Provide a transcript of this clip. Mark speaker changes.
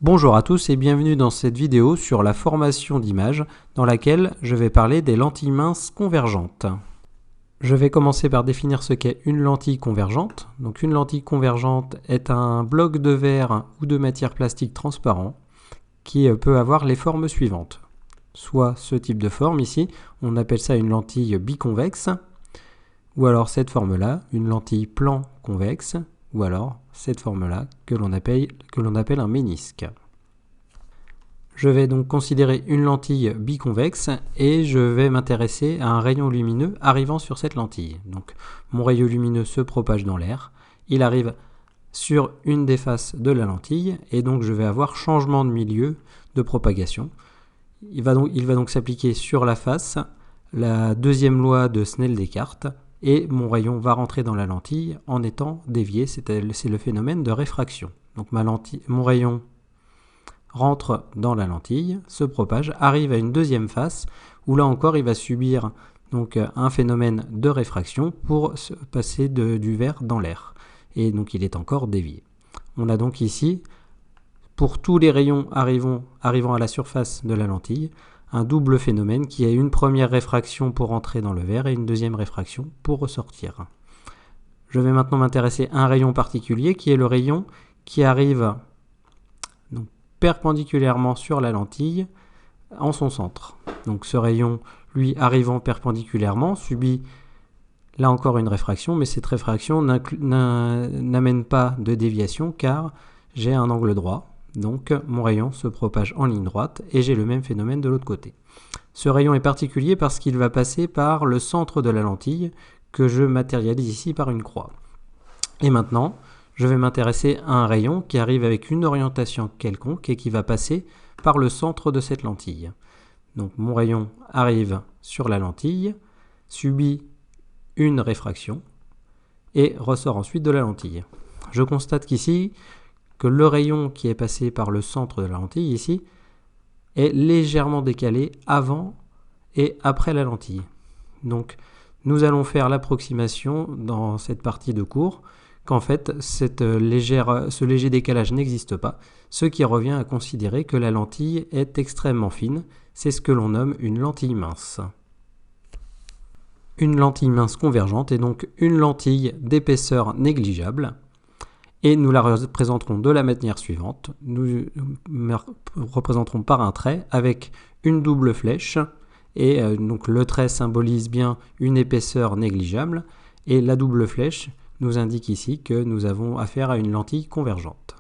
Speaker 1: Bonjour à tous et bienvenue dans cette vidéo sur la formation d'images dans laquelle je vais parler des lentilles minces convergentes. Je vais commencer par définir ce qu'est une lentille convergente. Donc une lentille convergente est un bloc de verre ou de matière plastique transparent qui peut avoir les formes suivantes. Soit ce type de forme ici, on appelle ça une lentille biconvexe, ou alors cette forme-là, une lentille plan convexe, ou alors cette forme-là que l'on appelle un ménisque. Je vais donc considérer une lentille biconvexe et je vais m'intéresser à un rayon lumineux arrivant sur cette lentille. Donc mon rayon lumineux se propage dans l'air, il arrive sur une des faces de la lentille et donc je vais avoir changement de milieu de propagation. Il va donc s'appliquer sur la face la deuxième loi de Snell-Descartes et mon rayon va rentrer dans la lentille en étant dévié, c'est le phénomène de réfraction. Donc mon rayon rentre dans la lentille, se propage, arrive à une deuxième face où là encore il va subir donc un phénomène de réfraction pour se passer du verre dans l'air. Et donc il est encore dévié. On a donc ici, pour tous les rayons arrivant à la surface de la lentille, un double phénomène qui a une première réfraction pour entrer dans le verre et une deuxième réfraction pour ressortir. Je vais maintenant m'intéresser à un rayon particulier qui est le rayon qui arrive donc perpendiculairement sur la lentille en son centre. Donc ce rayon, lui, arrivant perpendiculairement, subit là encore une réfraction, mais cette réfraction n'amène pas de déviation car j'ai un angle droit. Donc mon rayon se propage en ligne droite et j'ai le même phénomène de l'autre côté. Ce rayon est particulier parce qu'il va passer par le centre de la lentille que je matérialise ici par une croix. Et maintenant, je vais m'intéresser à un rayon qui arrive avec une orientation quelconque et qui va passer par le centre de cette lentille. Donc mon rayon arrive sur la lentille, subit une réfraction et ressort ensuite de la lentille. Je constate qu'ici, que le rayon qui est passé par le centre de la lentille ici est légèrement décalé avant et après la lentille. Donc nous allons faire l'approximation dans cette partie de cours qu'en fait ce léger décalage n'existe pas, ce qui revient à considérer que la lentille est extrêmement fine, c'est ce que l'on nomme une lentille mince. Une lentille mince convergente est donc une lentille d'épaisseur négligeable. Et nous la représenterons de la manière suivante. Nous représenterons par un trait avec une double flèche. Et donc le trait symbolise bien une épaisseur négligeable. Et la double flèche nous indique ici que nous avons affaire à une lentille convergente.